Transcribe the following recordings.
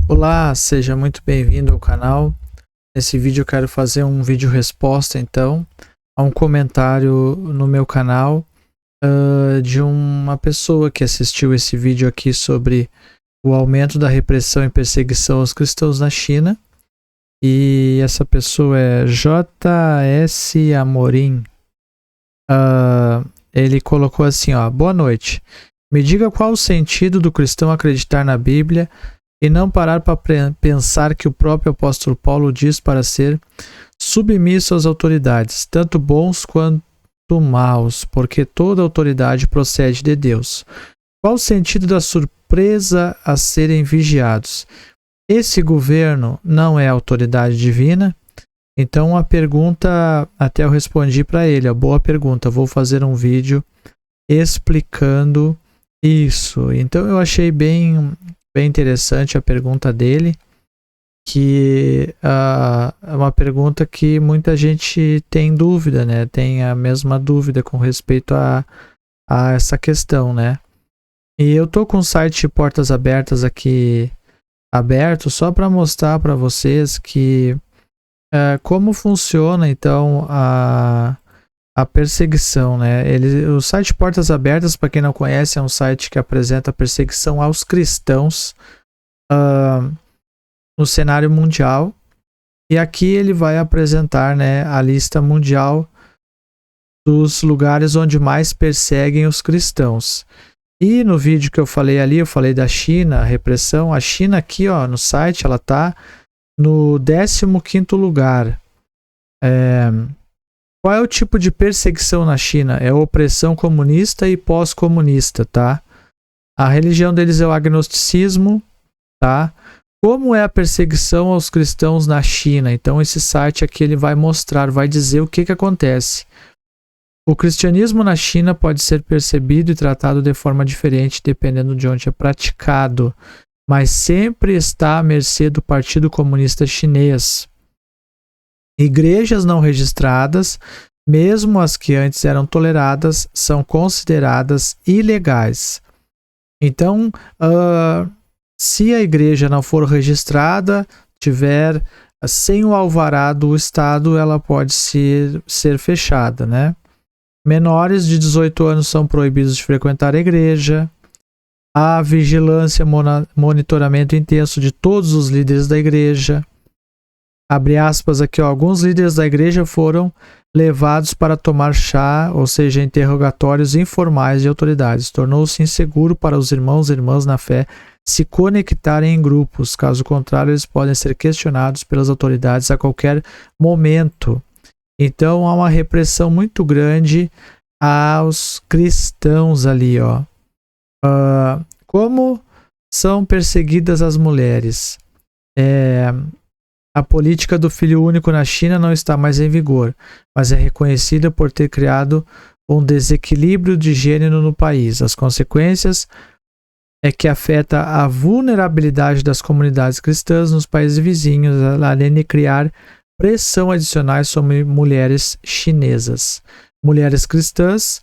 Olá, seja muito bem-vindo ao canal. Nesse vídeo eu quero fazer um vídeo resposta então a um comentário no meu canal de uma pessoa que assistiu esse vídeo aqui sobre o aumento da repressão e perseguição aos cristãos na China. E essa pessoa é JS Amorim. Ele colocou assim, ó: boa noite. Me diga qual o sentido do cristão acreditar na Bíblia e não parar para pensar que o próprio apóstolo Paulo diz para ser submisso às autoridades, tanto bons quanto maus, porque toda autoridade procede de Deus. Qual o sentido da surpresa a serem vigiados? Esse governo não é autoridade divina? Então a pergunta, até eu respondi para ele, a boa pergunta, vou fazer um vídeo explicando isso. Então eu achei bem interessante a pergunta dele, que é uma pergunta que muita gente tem dúvida, né? Tem a mesma dúvida com respeito a essa questão, né? E eu tô com o site Portas Abertas aqui aberto só para mostrar para vocês que como funciona então a perseguição, né? O site Portas Abertas, para quem não conhece, é um site que apresenta a perseguição aos cristãos no cenário mundial. E aqui ele vai apresentar, né, a lista mundial dos lugares onde mais perseguem os cristãos. E no vídeo que eu falei ali, eu falei da China, a repressão. A China aqui, ó, no site, ela tá no 15º lugar. Qual é o tipo de perseguição na China? É opressão comunista e pós-comunista, tá? A religião deles é o agnosticismo, tá? Como é a perseguição aos cristãos na China? Então esse site aqui ele vai mostrar, vai dizer o que acontece. O cristianismo na China pode ser percebido e tratado de forma diferente dependendo de onde é praticado, mas sempre está à mercê do Partido Comunista Chinês. Igrejas não registradas, mesmo as que antes eram toleradas, são consideradas ilegais. Então, se a igreja não for registrada, tiver sem o alvará do Estado, ela pode ser fechada, né? Menores de 18 anos são proibidos de frequentar a igreja. Há vigilância, monitoramento intenso de todos os líderes da igreja. Abre aspas aqui, ó, alguns líderes da igreja foram levados para tomar chá, ou seja, interrogatórios informais de autoridades. Tornou-se inseguro para os irmãos e irmãs na fé se conectarem em grupos. Caso contrário, eles podem ser questionados pelas autoridades a qualquer momento. Então, há uma repressão muito grande aos cristãos ali, ó. Como são perseguidas as mulheres? A política do filho único na China não está mais em vigor, mas é reconhecida por ter criado um desequilíbrio de gênero no país. As consequências é que afeta a vulnerabilidade das comunidades cristãs nos países vizinhos, além de criar pressão adicionais sobre mulheres chinesas. Mulheres cristãs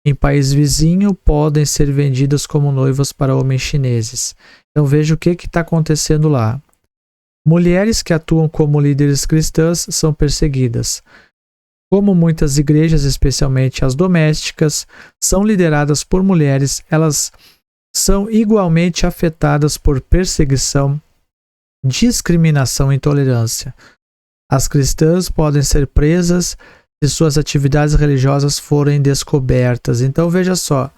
em país vizinho podem ser vendidas como noivas para homens chineses. Então veja o que está acontecendo lá. Mulheres que atuam como líderes cristãs são perseguidas. Como muitas igrejas, especialmente as domésticas, são lideradas por mulheres, elas são igualmente afetadas por perseguição, discriminação e intolerância. As cristãs podem ser presas se suas atividades religiosas forem descobertas. Então veja só,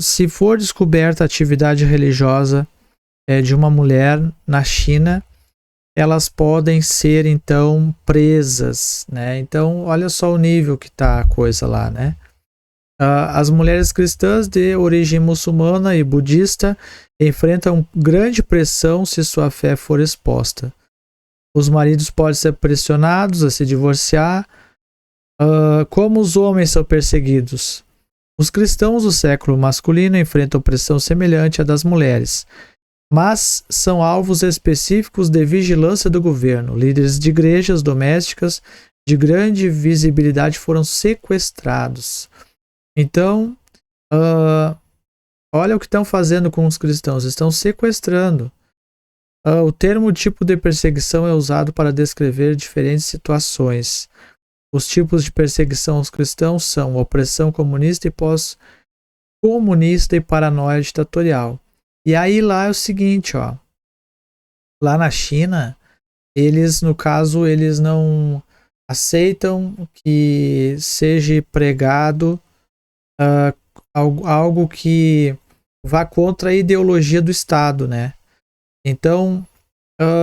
se for descoberta a atividade religiosa de uma mulher na China, elas podem ser então presas, né? Então olha só o nível que está a coisa lá, né? As mulheres cristãs de origem muçulmana e budista enfrentam grande pressão se sua fé for exposta. Os maridos podem ser pressionados a se divorciar. Como os homens são perseguidos? Os cristãos do século masculino enfrentam pressão semelhante à das mulheres, mas são alvos específicos de vigilância do governo. Líderes de igrejas domésticas de grande visibilidade foram sequestrados. Então, olha o que estão fazendo com os cristãos. Estão sequestrando. O termo tipo de perseguição é usado para descrever diferentes situações. Os tipos de perseguição aos cristãos são opressão comunista e pós-comunista e paranoia ditatorial. E aí lá é o seguinte, ó. Lá na China, eles, no caso, eles não aceitam que seja pregado algo que vá contra a ideologia do Estado, né? Então,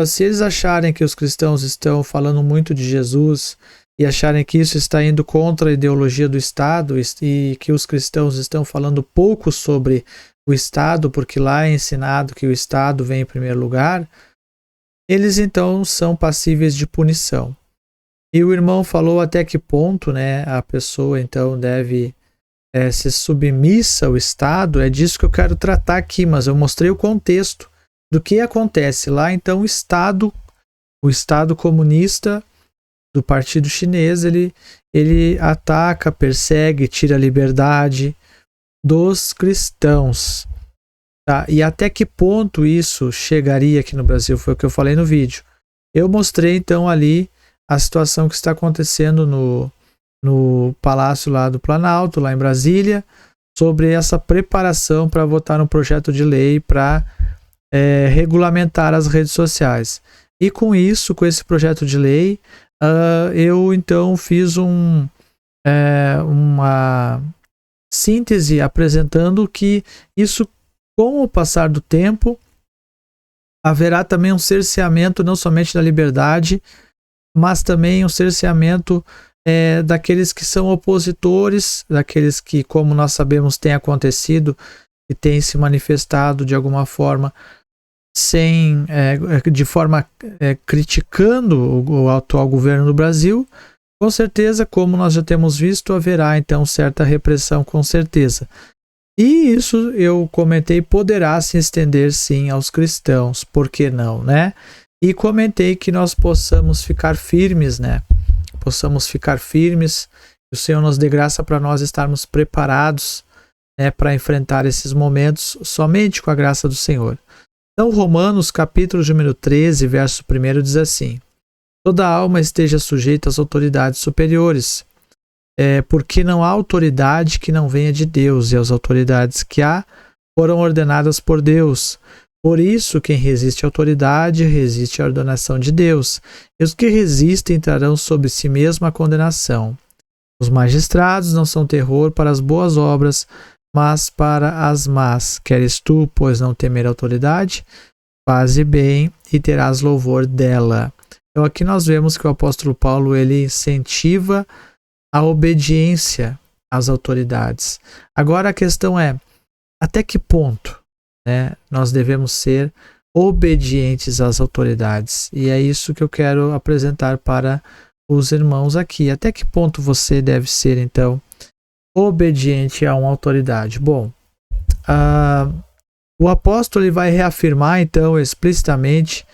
se eles acharem que os cristãos estão falando muito de Jesus e acharem que isso está indo contra a ideologia do Estado e que os cristãos estão falando pouco sobre o Estado, porque lá é ensinado que o Estado vem em primeiro lugar, eles então são passíveis de punição. E o irmão falou até que ponto, né, a pessoa então deve ser submissa ao Estado. É disso que eu quero tratar aqui, mas eu mostrei o contexto do que acontece lá. Então o Estado comunista do Partido Chinês, ele ataca, persegue, tira a liberdade dos cristãos. Tá? E até que ponto isso chegaria aqui no Brasil? Foi o que eu falei no vídeo. Eu mostrei então ali a situação que está acontecendo no Palácio lá do Planalto, lá em Brasília, sobre essa preparação para votar no projeto de lei para regulamentar as redes sociais. E com isso, com esse projeto de lei, eu então fiz uma síntese apresentando que isso, com o passar do tempo, haverá também um cerceamento não somente da liberdade, mas também um cerceamento daqueles que são opositores, daqueles que, como nós sabemos, tem acontecido e tem se manifestado de alguma forma criticando o atual governo do Brasil. Com certeza, como nós já temos visto, haverá então certa repressão, com certeza. E isso, eu comentei, poderá se estender sim aos cristãos, por que não, né? E comentei que nós possamos ficar firmes, né? Possamos ficar firmes, que o Senhor nos dê graça para nós estarmos preparados, né, para enfrentar esses momentos somente com a graça do Senhor. Então, Romanos, capítulo número 13, verso 1, diz assim: toda alma esteja sujeita às autoridades superiores, porque não há autoridade que não venha de Deus, e as autoridades que há foram ordenadas por Deus. Por isso, quem resiste à autoridade, resiste à ordenação de Deus. E os que resistem trarão sobre si mesmo a condenação. Os magistrados não são terror para as boas obras, mas para as más. Queres tu, pois, não temer a autoridade? Faze bem e terás louvor dela. Então aqui nós vemos que o apóstolo Paulo, ele incentiva a obediência às autoridades. Agora a questão é, até que ponto, né, nós devemos ser obedientes às autoridades? E é isso que eu quero apresentar para os irmãos aqui. Até que ponto você deve ser, então, obediente a uma autoridade? Bom, o apóstolo ele vai reafirmar, então, explicitamente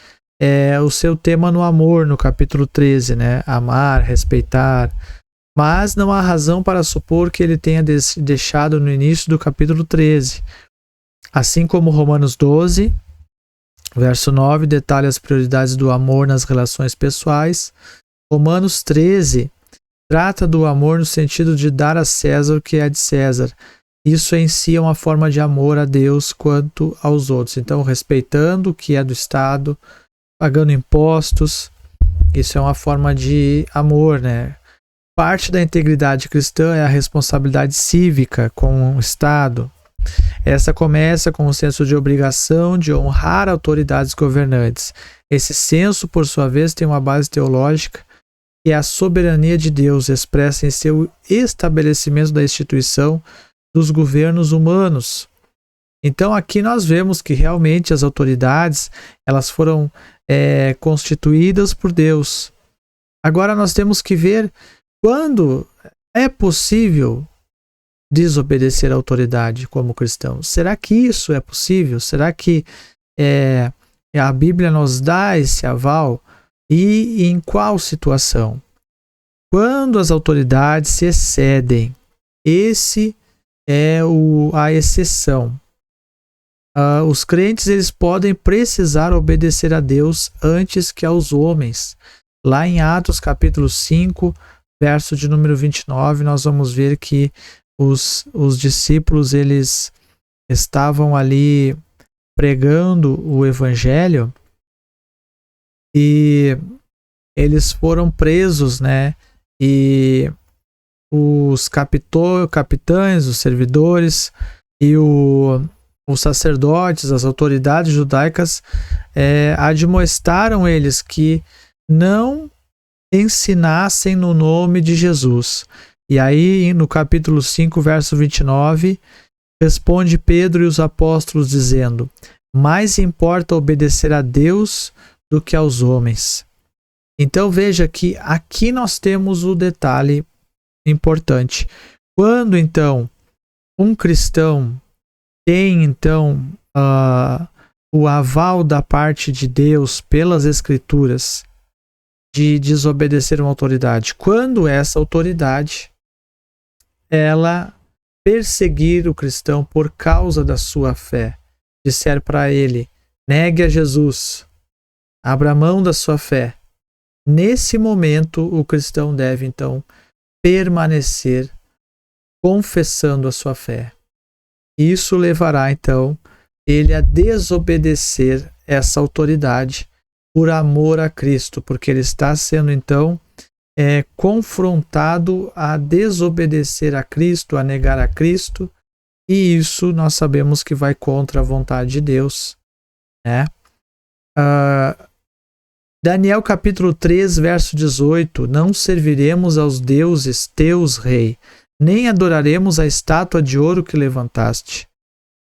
o seu tema no amor, no capítulo 13, né? Amar, respeitar. Mas não há razão para supor que ele tenha deixado no início do capítulo 13. Assim como Romanos 12, verso 9, detalha as prioridades do amor nas relações pessoais, Romanos 13 trata do amor no sentido de dar a César o que é de César. Isso em si é uma forma de amor a Deus quanto aos outros. Então, respeitando o que é do Estado, pagando impostos, isso é uma forma de amor, né? Parte da integridade cristã é a responsabilidade cívica com o Estado. Essa começa com o senso de obrigação de honrar autoridades governantes. Esse senso, por sua vez, tem uma base teológica, que é a soberania de Deus expressa em seu estabelecimento da instituição dos governos humanos. Então aqui nós vemos que realmente as autoridades, elas foram constituídas por Deus. Agora nós temos que ver quando é possível desobedecer a autoridade como cristão. Será que isso é possível? Será que a Bíblia nos dá esse aval? E em qual situação? Quando as autoridades se excedem. Esse é a exceção. os crentes eles podem precisar obedecer a Deus antes que aos homens. Lá em Atos capítulo 5, verso de número 29, nós vamos ver que os discípulos eles estavam ali pregando o evangelho e eles foram presos, né? E os capitães, os servidores e os sacerdotes, as autoridades judaicas admoestaram eles que não ensinassem no nome de Jesus. E aí, no capítulo 5, verso 29, responde Pedro e os apóstolos dizendo: mais importa obedecer a Deus do que aos homens. Então veja que aqui nós temos o detalhe importante. Quando então um cristão tem então o aval da parte de Deus pelas Escrituras de desobedecer uma autoridade, quando essa autoridade ela perseguir o cristão por causa da sua fé, disser para ele: negue a Jesus, abra mão da sua fé. Nesse momento, o cristão deve então permanecer confessando a sua fé. Isso levará então ele a desobedecer essa autoridade por amor a Cristo, porque ele está sendo então confrontado a desobedecer a Cristo, a negar a Cristo, e isso nós sabemos que vai contra a vontade de Deus, né? Daniel capítulo 3, verso 18: não serviremos aos deuses teus, rei, nem adoraremos a estátua de ouro que levantaste.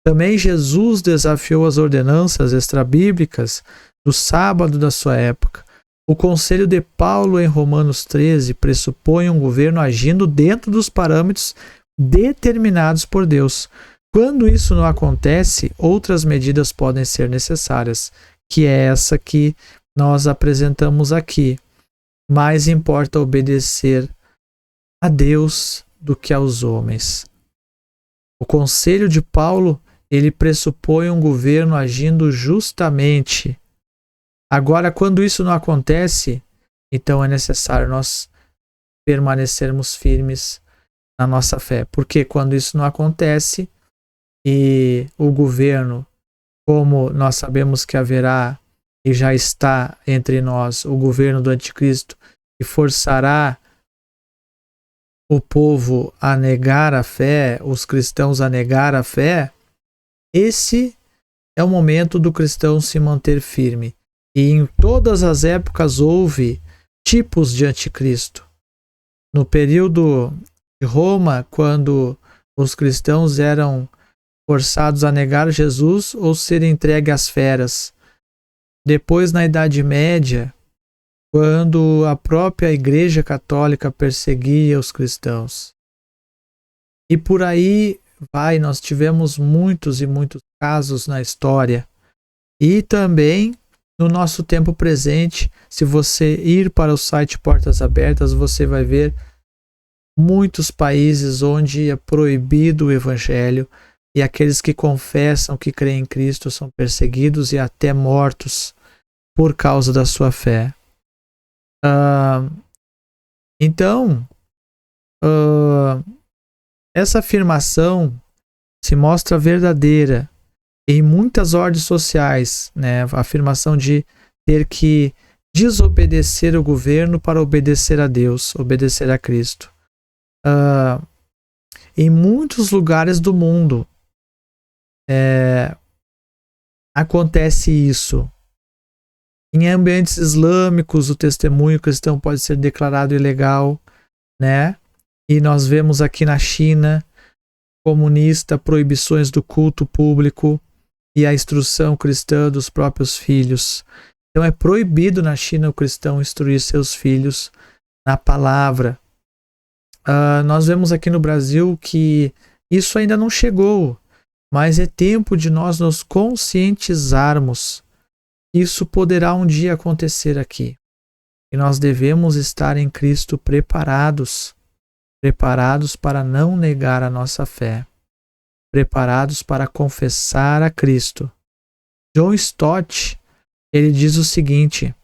Também Jesus desafiou as ordenanças extrabíblicas do sábado da sua época. O conselho de Paulo em Romanos 13 pressupõe um governo agindo dentro dos parâmetros determinados por Deus. Quando isso não acontece, outras medidas podem ser necessárias, que é essa que nós apresentamos aqui. Mais importa obedecer a Deus do que aos homens. O conselho de Paulo, ele pressupõe um governo agindo justamente. Agora, quando isso não acontece, então é necessário nós permanecermos firmes na nossa fé. Porque quando isso não acontece e o governo, como nós sabemos que haverá e já está entre nós o governo do anticristo, que forçará o povo a negar a fé, os cristãos a negar a fé, esse é o momento do cristão se manter firme. E em todas as épocas houve tipos de anticristo. No período de Roma, quando os cristãos eram forçados a negar Jesus ou serem entregues às feras. Depois, na Idade Média, quando a própria Igreja Católica perseguia os cristãos. E por aí vai, nós tivemos muitos e muitos casos na história. E também no nosso tempo presente, se você ir para o site Portas Abertas, você vai ver muitos países onde é proibido o evangelho e aqueles que confessam que creem em Cristo são perseguidos e até mortos por causa da sua fé. Então, essa afirmação se mostra verdadeira em muitas ordens sociais, né? A afirmação de ter que desobedecer o governo para obedecer a Deus, obedecer a Cristo. Em muitos lugares do mundo acontece isso. Em ambientes islâmicos, o testemunho cristão pode ser declarado ilegal, né? E nós vemos aqui na China comunista proibições do culto público e a instrução cristã dos próprios filhos. Então é proibido na China o cristão instruir seus filhos na palavra. Nós vemos aqui no Brasil que isso ainda não chegou, mas é tempo de nós nos conscientizarmos. Isso poderá um dia acontecer aqui. E nós devemos estar em Cristo preparados para não negar a nossa fé. preparados para confessar a Cristo. John Stott, ele diz o seguinte: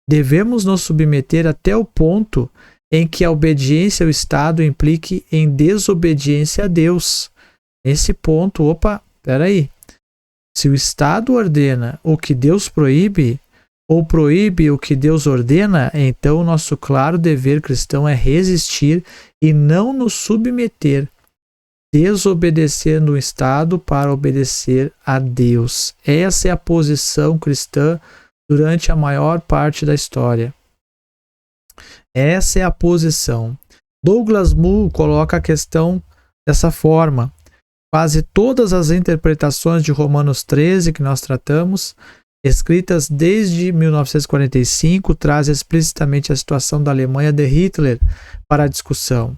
devemos nos submeter até o ponto em que a obediência ao Estado implique em desobediência a Deus. Nesse ponto, peraí. Se o Estado ordena o que Deus proíbe, ou proíbe o que Deus ordena, então o nosso claro dever cristão é resistir e não nos submeter, desobedecendo o Estado para obedecer a Deus. Essa é a posição cristã durante a maior parte da história. Essa é a posição. Douglas Moo coloca a questão dessa forma. Quase todas as interpretações de Romanos 13 que nós tratamos, escritas desde 1945, trazem explicitamente a situação da Alemanha de Hitler para a discussão.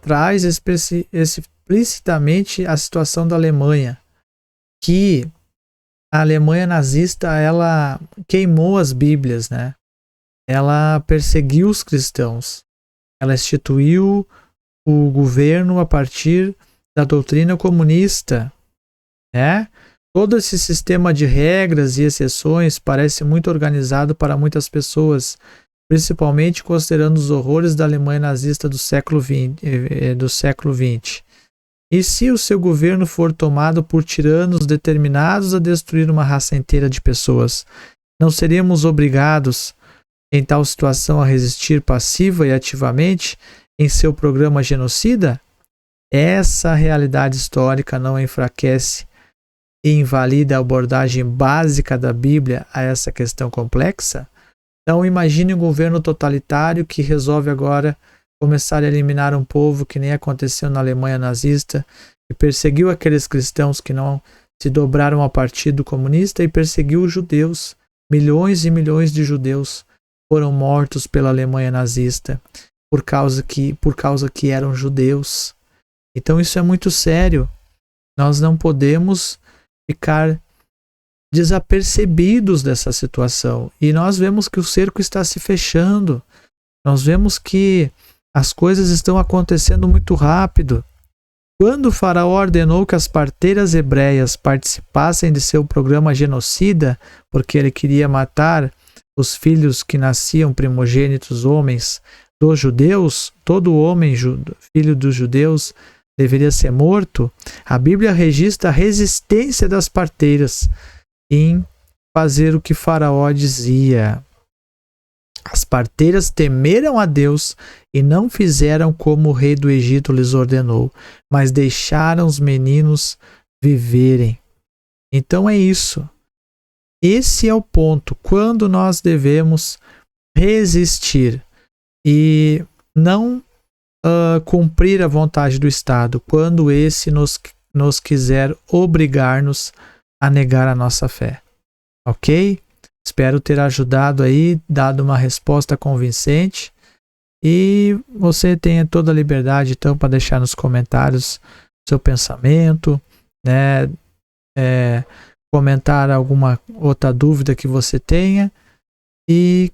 Traz explicitamente a situação da Alemanha, que a Alemanha nazista, ela queimou as Bíblias, né? Ela perseguiu os cristãos, ela instituiu o governo a partir da doutrina comunista, né? Todo esse sistema de regras e exceções parece muito organizado para muitas pessoas, principalmente considerando os horrores da Alemanha nazista do século XX. E se o seu governo for tomado por tiranos determinados a destruir uma raça inteira de pessoas, não seríamos obrigados, em tal situação, a resistir passiva e ativamente em seu programa genocida? Essa realidade histórica não enfraquece e invalida a abordagem básica da Bíblia a essa questão complexa? Então imagine um governo totalitário que resolve agora começar a eliminar um povo, que nem aconteceu na Alemanha nazista, que perseguiu aqueles cristãos que não se dobraram ao Partido Comunista e perseguiu os judeus. Milhões e milhões de judeus foram mortos pela Alemanha nazista por causa que eram judeus. Então isso é muito sério. Nós não podemos ficar desapercebidos dessa situação. E nós vemos que o cerco está se fechando. Nós vemos que as coisas estão acontecendo muito rápido. Quando o faraó ordenou que as parteiras hebreias participassem de seu programa genocida, porque ele queria matar os filhos que nasciam primogênitos homens dos judeus, todo homem filho dos judeus deveria ser morto, a Bíblia registra a resistência das parteiras em fazer o que Faraó dizia. As parteiras temeram a Deus e não fizeram como o rei do Egito lhes ordenou, mas deixaram os meninos viverem. Então é isso. Esse é o ponto, quando nós devemos resistir e não cumprir a vontade do Estado, quando esse nos quiser obrigar-nos a negar a nossa fé. Ok? Espero ter ajudado aí, dado uma resposta convincente, e você tenha toda a liberdade então para deixar nos comentários seu pensamento, né? Comentar alguma outra dúvida que você tenha, e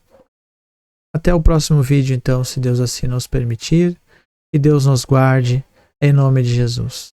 até o próximo vídeo então, se Deus assim nos permitir. Que Deus nos guarde, em nome de Jesus.